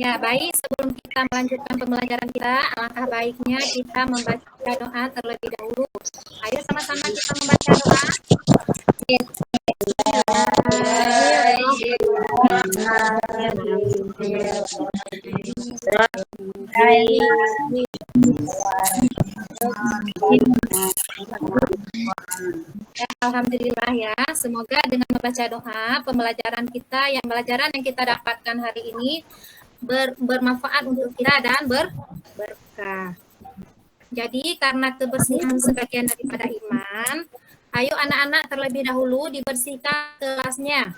Ya, baik. Sebelum kita melanjutkan pembelajaran kita, alangkah baiknya kita membaca doa terlebih dahulu. Ayo sama-sama kita membaca doa. Alhamdulillah ya. Semoga dengan membaca doa, pembelajaran yang kita dapatkan hari ini bermanfaat untuk kita dan berkah. Jadi karena kebersihan sebagian daripada iman, ayo anak-anak terlebih dahulu dibersihkan kelasnya.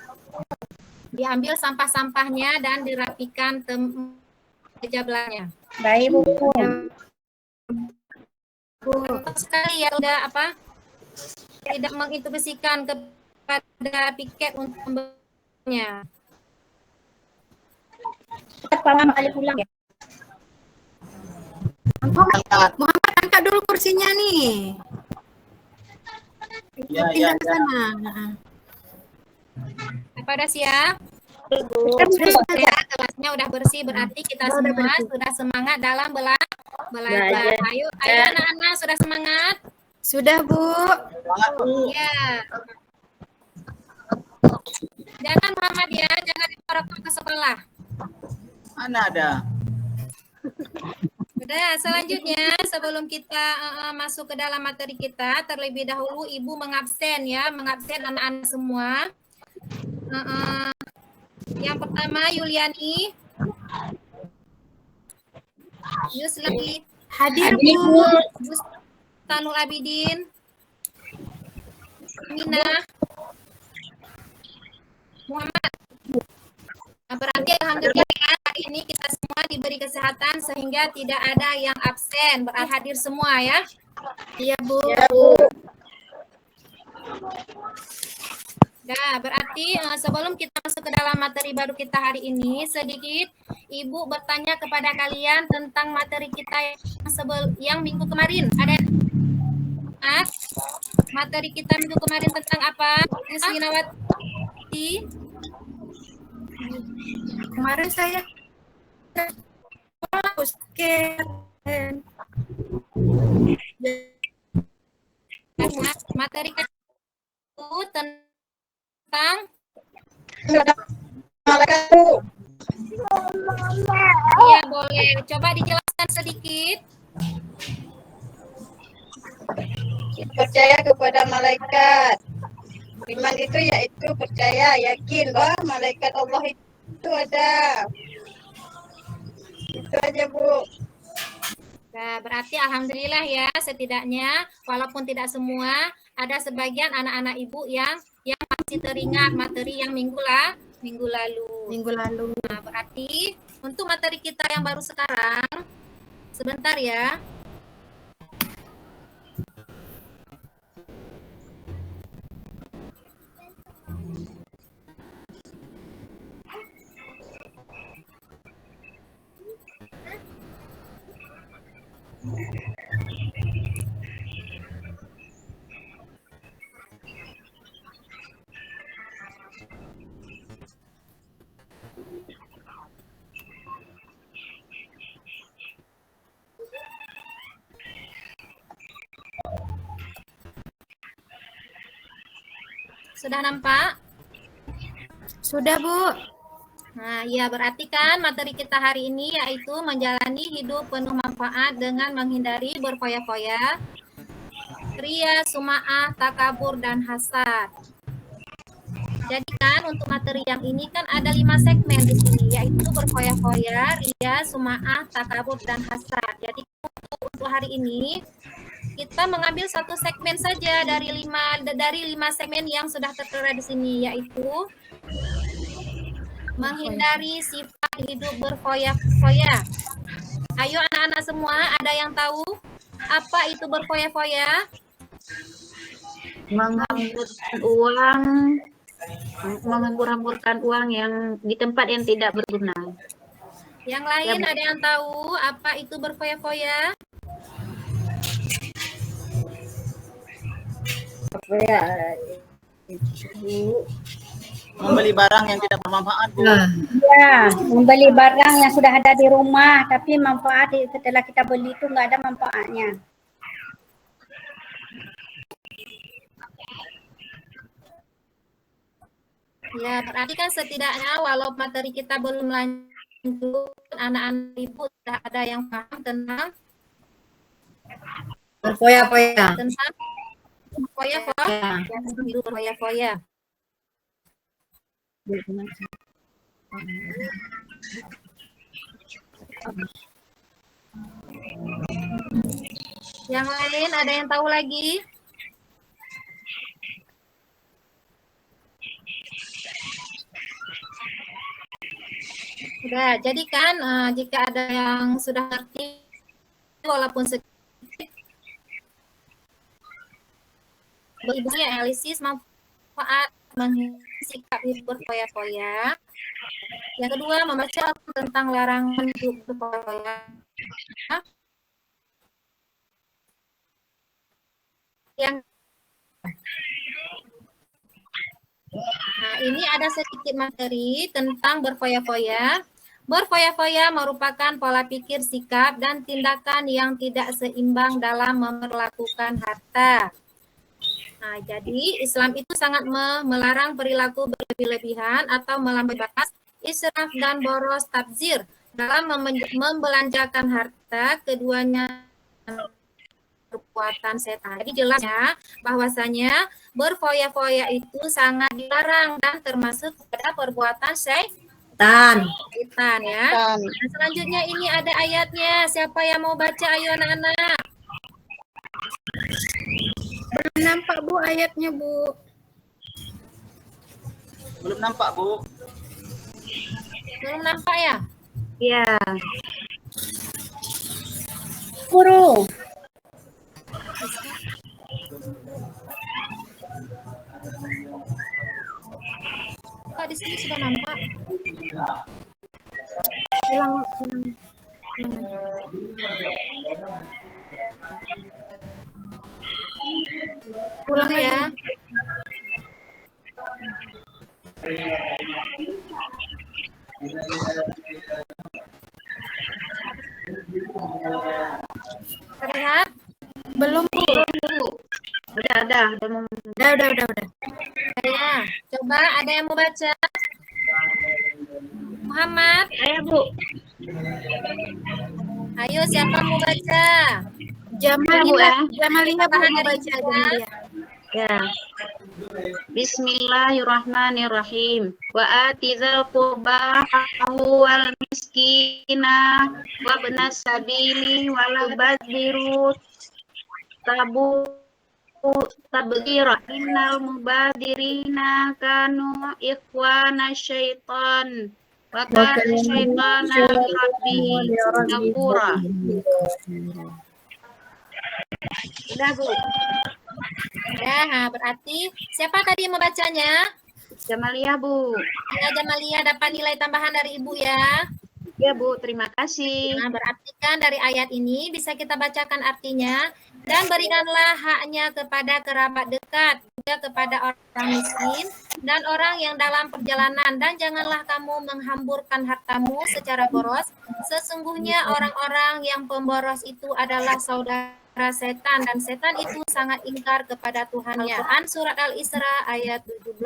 Diambil sampah-sampahnya dan dirapikan meja belakangnya. Baik, Bu. Sekali ya udah tidak menginstruksikan kepada piket untuk membelinya. Paham kali pulang ya. Muhammad angkat dulu kursinya nih. Kita pindah ke sana. Pada siap? Ya, kelasnya udah bersih, berarti kita semua sudah semangat dalam belajar. Ayo anak-anak sudah semangat? Sudah, Bu. Ya. Jangan Muhammad ya, jangan dibawa ke sekolah. Mana ada? Udah, selanjutnya sebelum kita masuk ke dalam materi kita, terlebih dahulu Ibu mengabsen anak-anak semua. Yang pertama Yuliani, Yusli, Hadir, Bu. Tanul Abidin, Mina, Muhammad. Berarti alhamdulillah hari ini kita semua diberi kesehatan sehingga tidak ada yang absen, hadir semua ya. Iya, Bu. Nah, berarti sebelum kita masuk ke dalam materi baru kita hari ini, sedikit Ibu bertanya kepada kalian tentang materi kita yang minggu kemarin. Ada materi kita minggu kemarin tentang apa? Yuslinawati. Kemarin saya materi itu tentang Iya, boleh. Coba dijelaskan sedikit. Percaya kepada malaikat. Iman itu yaitu percaya, yakin bahwa malaikat Allah itu ada. Itu aja, Bu. Nah, berarti alhamdulillah ya, setidaknya walaupun tidak semua, ada sebagian anak-anak Ibu yang masih teringat materi yang minggu lalu. Nah, berarti untuk materi kita yang baru sekarang, sebentar ya. Sudah nampak? Sudah, Bu. Nah, ya berarti kan materi kita hari ini yaitu menjalani hidup penuh manfaat dengan menghindari berfoya-foya, ria, suma'ah, takabur, dan hasad. Jadi kan untuk materi yang ini kan ada 5 segmen di sini, yaitu berfoya-foya, ria, suma'ah, takabur, dan hasad. Jadi untuk hari ini kita mengambil satu segmen saja dari 5 segmen yang sudah tertera di sini, yaitu menghindari sifat hidup berfoya-foya. Ayo anak-anak semua, ada yang tahu apa itu berfoya-foya? Menghamburkan uang yang di tempat yang tidak berguna. Yang lain ada yang tahu apa itu berfoya-foya? Membeli barang yang tidak bermanfaat, Bu. Nah, Ya, membeli barang yang sudah ada di rumah, tapi manfaat setelah kita beli itu nggak ada manfaatnya. Ya, berarti kan setidaknya walau materi kita belum lanjut, anak-anak ibu sudah ada yang paham tentang berfoya-foya. foya-foya, hidup berfoya-foya. Yang lain ada yang tahu lagi? Sudah, jadi kan jika ada yang sudah ngerti walaupun sedikit, ibunya analisis manfaat sikap hidup berfoya-foya. Yang kedua, membaca tentang larangan hidup berfoya-foya. Yang ini ada sedikit materi tentang berfoya-foya. Berfoya-foya merupakan pola pikir, sikap, dan tindakan yang tidak seimbang dalam memperlakukan harta. Nah, jadi Islam itu sangat melarang perilaku berlebih-lebihan atau melampaui batas, israf dan boros tabzir dalam membelanjakan harta, keduanya perbuatan setan. Jadi jelasnya bahwasanya berfoya-foya itu sangat dilarang dan termasuk pada perbuatan setan ya. Nah, selanjutnya ini ada ayatnya. Siapa yang mau baca? Ayo anak-anak. Belum nampak Bu ayatnya Bu. Belum nampak, Bu. Belum nampak ya? Ya, Guru, Kok di sini sudah nampak? Pulang ya. Terlihat? Belum Bu. udah. Udah. Ya. Coba ada yang mau baca? Muhammad, Saya Bu. ayo siapa mau baca? Jamaliyah Bu Tambahan mau dari baca saya. Jamaliyah. Ya. Bismillahirrahmanirrahim. Wa atizal qurba haqqahu wal miskina wa ibnas sabili wal badiru tabdira innal mubadirina kanu ikhwana syaitan wa kana syaitana rabbihi kafura. Sudah Bu. Ya, berarti siapa tadi yang membacanya? Jamaliyah Bu. Ya, Jamalia dapat nilai tambahan dari Ibu ya. Ya Bu, terima kasih. Nah, berarti kan dari ayat ini bisa kita bacakan artinya. Dan berikanlah haknya kepada kerabat dekat, juga kepada orang miskin, dan orang yang dalam perjalanan. Dan janganlah kamu menghamburkan hartamu secara boros. Sesungguhnya orang-orang yang pemboros itu adalah saudara setan. Dan setan itu sangat ingkar kepada Tuhannya. Quran Surat Al-Isra ayat 17.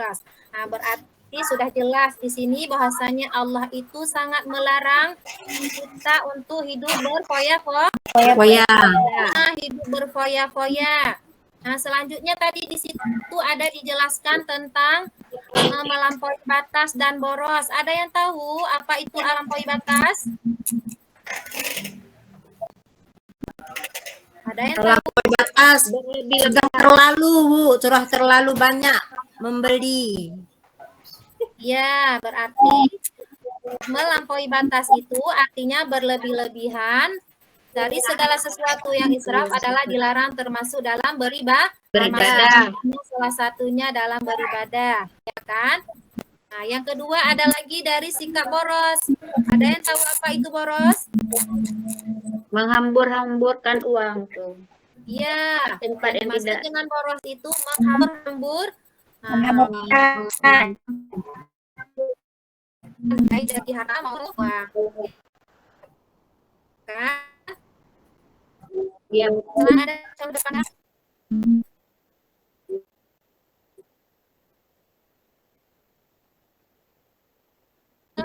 Nah, berarti sudah jelas di sini bahwasanya Allah itu sangat melarang kita untuk hidup berfoya-foya. Hidup berfoya-foya. Nah, selanjutnya tadi di situ ada dijelaskan tentang melampaui batas dan boros. Ada yang tahu apa itu melampaui batas? Ada yang tahu? Melampaui batas sudah terlalu banyak membeli. Ya, berarti melampaui batas itu artinya berlebih-lebihan dari segala sesuatu yang israf adalah dilarang termasuk dalam beribadah. Salah satunya dalam beribadah, ya kan? Nah, yang kedua ada lagi dari sikap boros. Ada yang tahu apa itu boros? Menghambur-hamburkan uang tuh. Iya, Tempat yang maksud tidak. dengan boros itu menghambur Menghamburkan. baik dari harta maupun uang. Kan? Ya, Selain ada contoh depan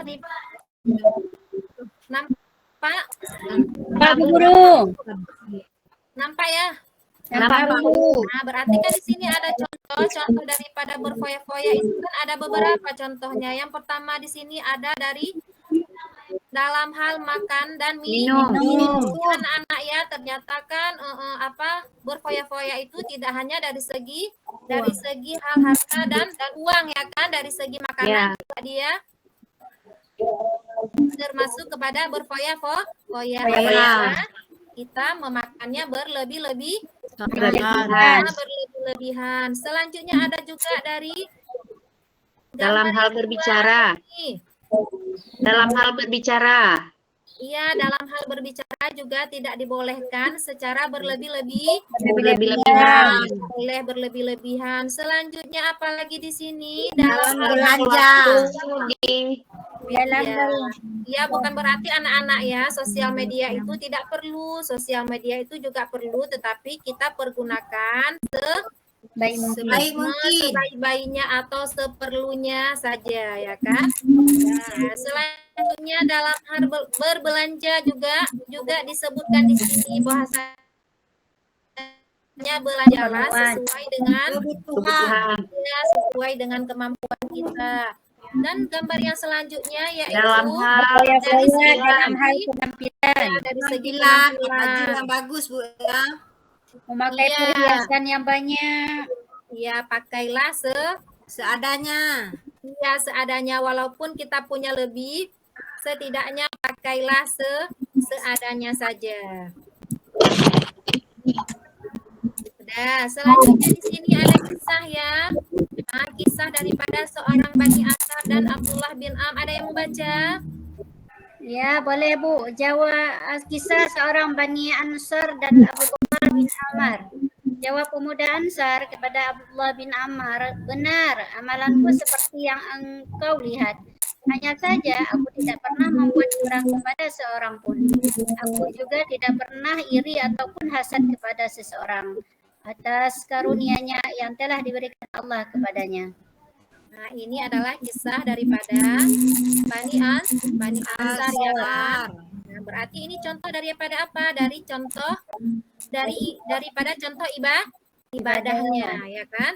di nampak Pak Bu Guru. nampak ya. Nampak Bu. Nah, berarti kan di sini ada contoh daripada berfoya-foya itu kan ada beberapa contohnya. Yang pertama di sini ada dari dalam hal makan dan minum. Anak-anak ya, ternyata kan berfoya-foya itu tidak hanya dari segi hal harta dan uang ya kan, dari segi makanan juga dia termasuk kepada berfoya-foya. Foya. Kita memakannya berlebih-lebihan. Selanjutnya ada juga dari dalam hal berbicara. Dalam hal berbicara. Iya, dalam hal berbicara juga tidak dibolehkan secara Berlebih-lebihan. boleh berlebih-lebihan. Selanjutnya apalagi di sini dalam hal Belanja. ya bukan berarti anak-anak ya sosial media itu tidak perlu. Sosial media itu juga perlu, tetapi kita pergunakan sebaik-baiknya atau seperlunya saja ya kan. Nah, selanjutnya dalam hal berbelanja juga disebutkan di sini bahasanya belanjalah sesuai dengan Kebutuhan. sesuai dengan kemampuan kita. Dan gambar yang selanjutnya yaitu Dalam hal dari segi dalam hal penampilan. dari segi Penampilan, baju penampilan. yang bagus Bu ya. Memakai Iya. perhiasan yang banyak. Ya, pakailah Seadanya. seadanya, walaupun kita punya lebih, setidaknya pakailah seadanya saja. Nah, selanjutnya di sini ada kisah ya. Nah, kisah daripada seorang Bani Asar dan Abdullah bin Am. Ada yang mau baca? Ya, boleh Bu. Kisah seorang Bani Ansar dan Abu Bakar bin Ammar. Jawab pemuda Ansar kepada Abdullah bin Ammar, benar, amalanku seperti yang engkau lihat. Hanya saja aku tidak pernah membuat curang kepada seorang pun. Aku juga tidak pernah iri ataupun hasad kepada seseorang atas karunia-Nya yang telah diberikan Allah kepadanya. Nah, ini adalah kisah daripada Bani Ansar ya kan? Nah, berarti ini contoh daripada apa? Daripada contoh ibadahnya ya kan?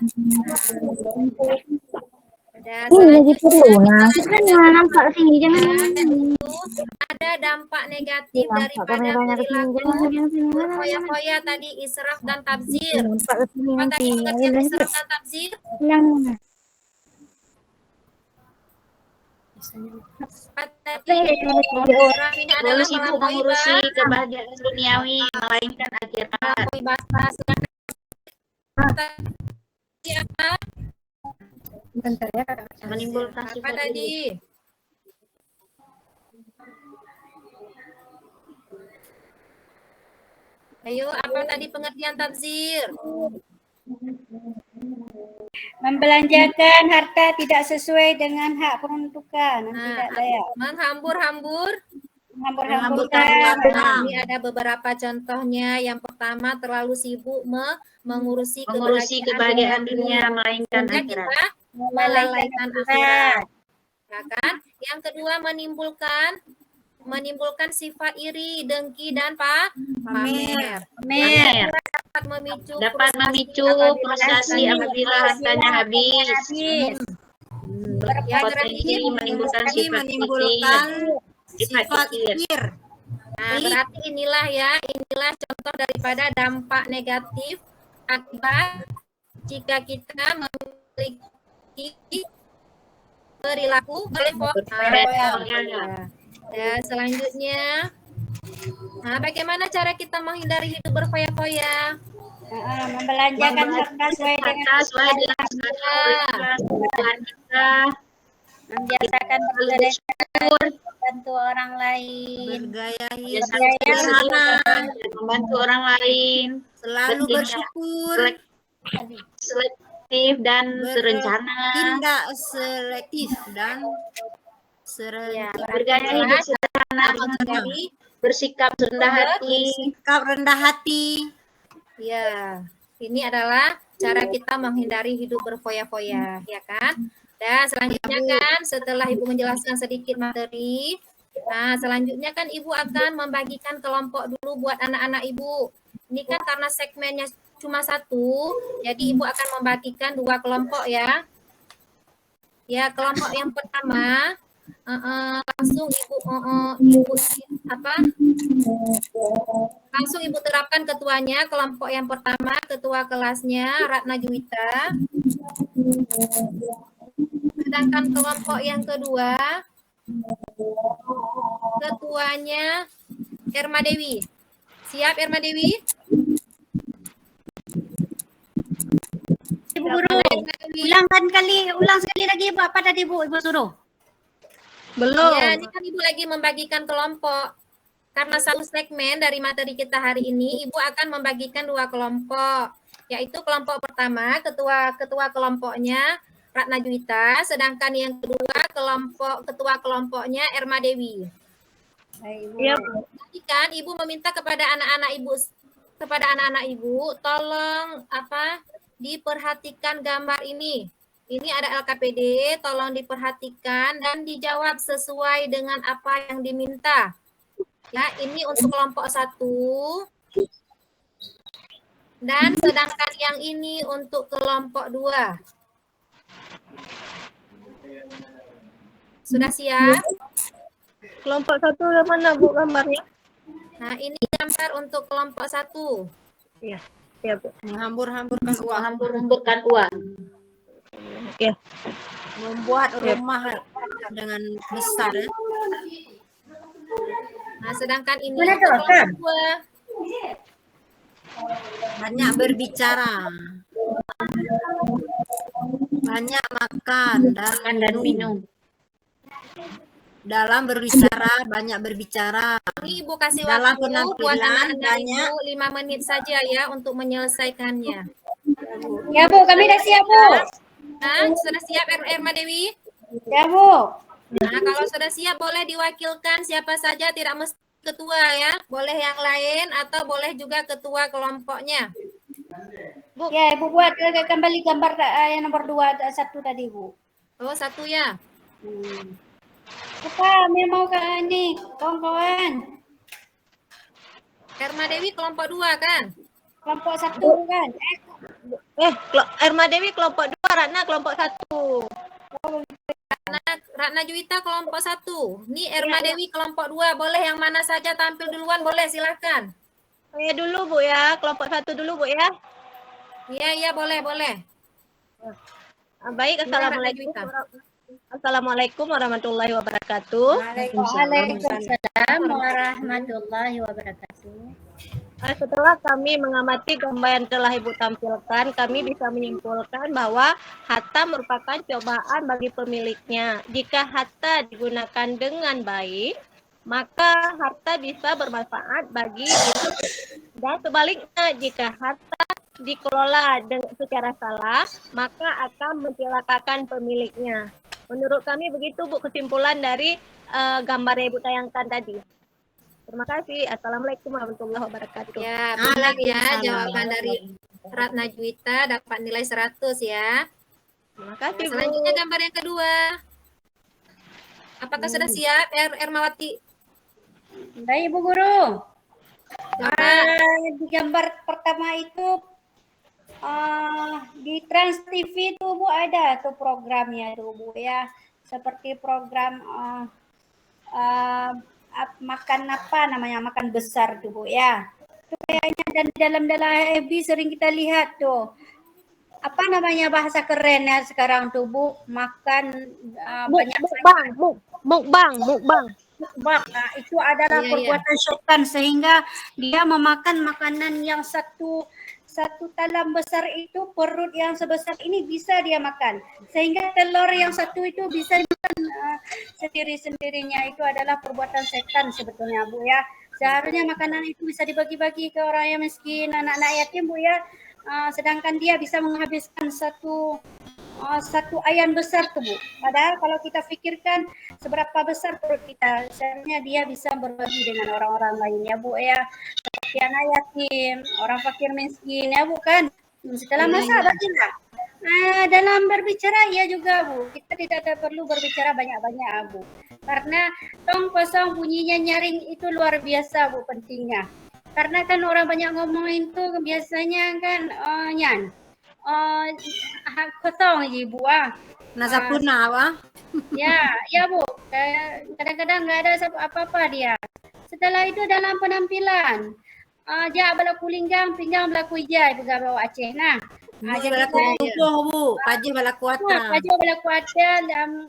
Ada dampak negatif daripada perilaku berfoya-foya tadi, israf dan tabzir. Apa tadi pengertian israf dan tabzir? Ini adalah Boleh sibuk mengurusi kebahagiaan duniawi, melainkan akhirat. Menimbulkan Apa sifat tadi? Ayo, apa tadi pengertian tabzir? Membelanjakan harta tidak sesuai dengan hak peruntukan, tidak layak. Menghambur-hambur. Menghambur-hamburkan. Ini ada beberapa contohnya. Yang pertama, terlalu sibuk mengurusi kebahagiaan dunia, melainkan sehingga akhirat. kita melalaikan akhirat. Ya kan? Yang kedua, menimbulkan sifat iri, dengki, dan pamer. Dapat memicu frustasi apabila hartanya habis. Berpotensi menimbulkan sifat iri. Nah, berarti inilah contoh daripada dampak negatif akibat jika kita memiliki perilaku berfoya-foya. Ya, selanjutnya, nah, bagaimana cara kita menghindari hidup berfoya-foya? Membelanjakan harta sesuai dengan kebutuhan kita, membiasakan bersedekah, membantu orang lain, Bergaya sederhana, membantu orang lain, selalu bersyukur. selektif dan serencana. Tindak selektif dan Ya, Bergaya hidup sederhana, menghindari bersikap rendah hati. sikap rendah hati. ya. Ini adalah cara kita menghindari hidup berfoya-foya, ya kan? Dan selanjutnya kan setelah Ibu menjelaskan sedikit materi, nah selanjutnya kan Ibu akan membagikan kelompok dulu buat anak-anak Ibu. Ini kan karena segmennya cuma satu, jadi Ibu akan membagikan 2 kelompok ya. Ya, kelompok yang pertama langsung ibu apa? Langsung Ibu terapkan ketuanya. Kelompok yang pertama ketua kelasnya Ratna Juwita. Sedangkan kelompok yang kedua ketuanya Erma Dewi. Siap Erma Dewi? Ibu Guru, ulang sekali lagi Ibu, apa tadi Ibu suruh? Ya, ini kan Ibu lagi membagikan kelompok. Karena satu segmen dari materi kita hari ini, Ibu akan membagikan 2 kelompok. Yaitu kelompok pertama, ketua kelompoknya Ratna Juwita, sedangkan yang kedua ketua kelompoknya Erma Dewi. Iya, Jadi kan Ibu meminta kepada anak-anak Ibu, tolong diperhatikan gambar ini. Ini ada LKPD, tolong diperhatikan dan dijawab sesuai dengan apa yang diminta. Ya, ini untuk kelompok 1. Dan sedangkan yang ini untuk kelompok 2. Sudah siap? Kelompok 1 yang mana Bu gambarnya? Nah, ini gambar untuk kelompok 1. Iya, iya Bu. Menghambur-hamburkan uang, Hambur-hamburkan uang. Iya. membuat rumah dengan besar ya. Nah, sedangkan ini untuk kelompok 2. Banyak berbicara, banyak makan Dan minum. dalam berbicara, banyak berbicara. Ini Ibu kasih Dalam waktu buat penampilan anak-anak banyak. Ibu 5 menit saja ya untuk menyelesaikannya. Ya Bu, kami dah siap Bu. Nah, sudah siap Erma Dewi? Ya Bu. Nah, kalau sudah siap boleh diwakilkan siapa saja, tidak mesti ketua ya. Boleh yang lain atau boleh juga ketua kelompoknya. Ya Ibu buat kembali gambar yang nomor 1 tadi Bu. Oh, 1 ya. Apa mau ke ini kawan-kawan? Erma Dewi kelompok 2 kan? Kelompok 1 kan? Erma Dewi kelompok 2, Ratna kelompok 1. Ratna Juwita kelompok 1. Nih Erma Dewi kelompok 2. Boleh yang mana saja tampil duluan, boleh silahkan. Saya dulu Bu ya, kelompok 1 dulu Bu ya. Iya, boleh. Baik, Assalamualaikum. Assalamualaikum warahmatullahi wabarakatuh. Waalaikumsalam warahmatullahi wabarakatuh. Setelah kami mengamati gambar yang telah Ibu tampilkan, kami bisa menyimpulkan bahwa harta merupakan cobaan bagi pemiliknya. Jika harta digunakan dengan baik, maka harta bisa bermanfaat bagi hidup. Dan sebaliknya, jika harta dikelola secara salah, maka akan mencelakakan pemiliknya. Menurut kami begitu Bu kesimpulan dari gambar yang Ibu tayangkan tadi. Terima kasih. Assalamualaikum warahmatullahi wabarakatuh. Ya, benar ya jawaban dari Ratna Juwita dapat nilai 100 ya. Terima kasih Bu. Selanjutnya gambar yang kedua. Apakah sudah siap Ermawati? Baik Ibu Guru. Coba. Di gambar pertama itu di Trans TV itu Bu ada tuh programnya tuh Bu ya. Seperti program makan apa namanya, makan besar tuh Bu ya. Itu kayaknya dan dalam FB sering kita lihat tuh. Apa namanya bahasa kerennya sekarang tuh Bu? Makan banyak Mukbang. Nah, itu adalah Iya, perbuatan syaitan sehingga dia memakan makanan yang satu talam besar itu, perut yang sebesar ini bisa dia makan, sehingga telur yang satu itu bisa dimakan sendiri-sendirinya. Itu adalah perbuatan setan sebetulnya Bu ya. Seharusnya makanan itu bisa dibagi-bagi ke orang yang miskin, anak-anak yatim Bu ya. sedangkan dia bisa menghabiskan satu ayam besar tuh Bu. Padahal kalau kita pikirkan seberapa besar perut kita, seharusnya dia bisa berbagi dengan orang-orang lain ya Bu ya. Seperti anak yatim, orang fakir miskin ya Bu kan. Setelah masak bagilah. Dalam berbicara ya juga Bu, kita tidak perlu berbicara banyak-banyak Bu. Karena tong kosong bunyinya nyaring itu luar biasa Bu pentingnya. Karena kan orang banyak ngomongin tuh biasanya kan nyan. Kosong je Bu Nasa punah wah. Ya Bu. Kadang-kadang nggak ada apa-apa dia. Setelah itu dalam penampilan, dia berlaku linggang, pinggang berlaku ijai, bawa Aceh. Jadi balaku tubuh Bu, pajih balaku ata. Pajih berlaku ada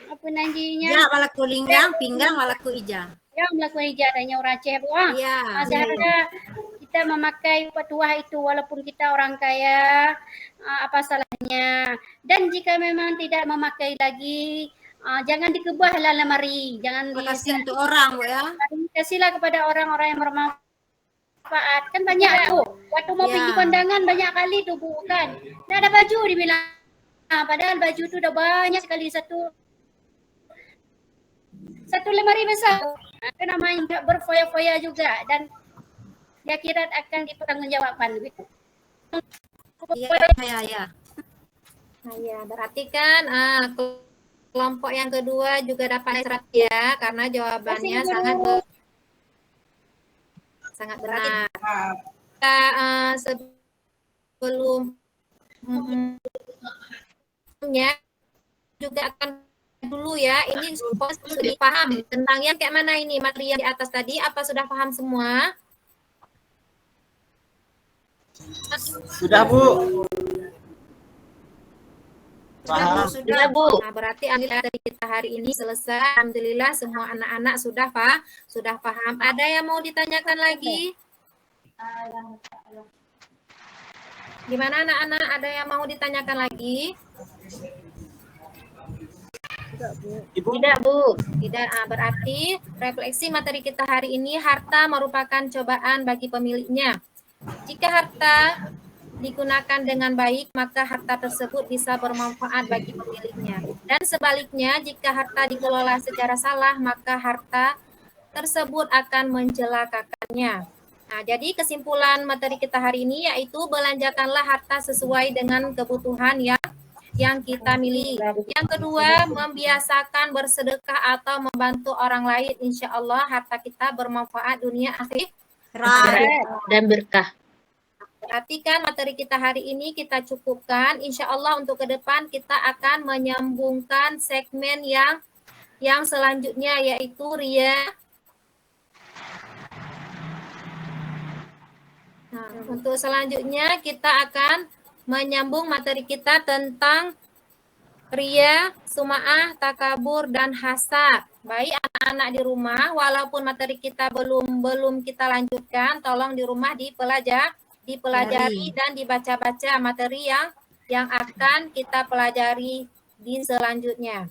apa nantinya? Ya balaku linggang, pinggang balaku ija. Yang berlaku ijai adanya orang Aceh Bu. Iya. Seharusnya kita memakai petuah itu walaupun kita orang kaya, apa salahnya? Dan jika memang tidak memakai lagi, jangan dikebahlah lemari, jangan Kasih untuk orang Bu ya. kasihlah kepada orang-orang yang bermanfaat. Kan banyak tuh. Waktu mau pergi kondangan banyak kali tuh Bu kan. Tidak ada baju dibilang. Padahal baju tuh udah banyak sekali satu lemari besar. Itu namanya berfoya-foya juga dan di akhirat akan dipertanggungjawabkan gitu. Ya. Ya, berarti kan kelompok yang kedua juga dapat syarat ya, karena jawabannya sangat benar. Kita sebelum juga akan dulu ya, ini sudah paham tentang yang kayak mana ini materi yang di atas tadi, apa sudah paham semua? Sudah Bu. Sudah Bu. Nah, berarti alhamdulillah dari kita hari ini selesai. Alhamdulillah semua anak-anak sudah paham. Ada yang mau ditanyakan lagi? Gimana anak-anak? Ada yang mau ditanyakan lagi? Tidak Bu. Tidak. Berarti refleksi materi kita hari ini, harta merupakan cobaan bagi pemiliknya. Jika harta digunakan dengan baik, maka harta tersebut bisa bermanfaat bagi pemiliknya. Dan sebaliknya, jika harta dikelola secara salah, maka harta tersebut akan mencelakakannya. Nah, jadi kesimpulan materi kita hari ini yaitu belanjakanlah harta sesuai dengan kebutuhan yang kita miliki. Yang kedua, membiasakan bersedekah atau membantu orang lain. Insya Allah harta kita bermanfaat dunia akhirat Dan berkah. Perhatikan materi kita hari ini kita cukupkan. Insya Allah untuk ke depan kita akan menyambungkan segmen yang selanjutnya yaitu ria. Nah, untuk selanjutnya kita akan menyambung materi kita tentang ria, sum'ah, takabur, dan hasad. Baik anak-anak di rumah, walaupun materi kita belum kita lanjutkan, tolong di rumah dipelajari dan dibaca-baca materi yang akan kita pelajari di selanjutnya.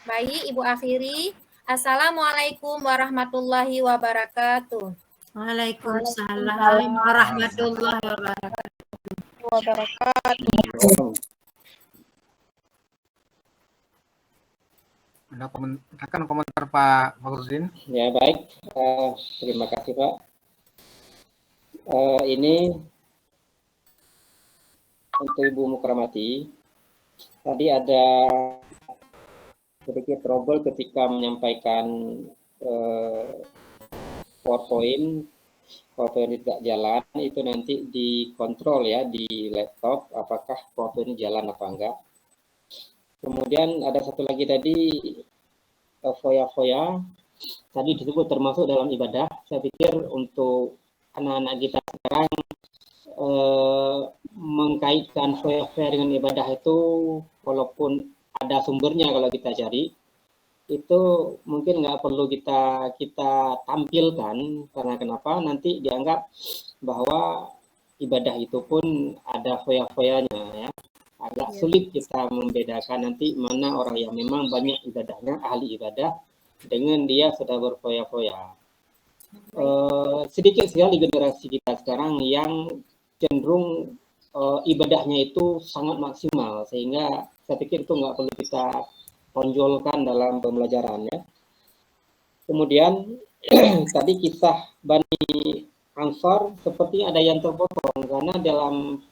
Baik, Ibu akhiri. Assalamualaikum warahmatullahi wabarakatuh. Waalaikumsalam warahmatullahi wabarakatuh. Akan komentar Pak Fakhruddin. Ya baik, terima kasih Pak. Ini untuk Ibu Mukramati, tadi ada sedikit trouble ketika menyampaikan PowerPoint tidak jalan, itu nanti dikontrol ya di laptop apakah PowerPoint jalan apa enggak. Kemudian ada satu lagi tadi foya-foya tadi disebut termasuk dalam ibadah. Saya pikir untuk anak-anak kita sekarang mengkaitkan foya-foya dengan ibadah itu walaupun ada sumbernya kalau kita cari itu mungkin nggak perlu kita tampilkan karena kenapa nanti dianggap bahwa ibadah itu pun ada foya-foyanya ya. Agak sulit kita membedakan nanti mana orang yang memang banyak ibadahnya, ahli ibadah, dengan dia sudah berfoya-foya. Sedikit sekali generasi kita sekarang yang cenderung ibadahnya itu sangat maksimal, sehingga saya pikir itu nggak perlu kita tonjolkan dalam pembelajaran ya. Kemudian tadi kisah Bani Ansar seperti ada yang terpotong karena dalam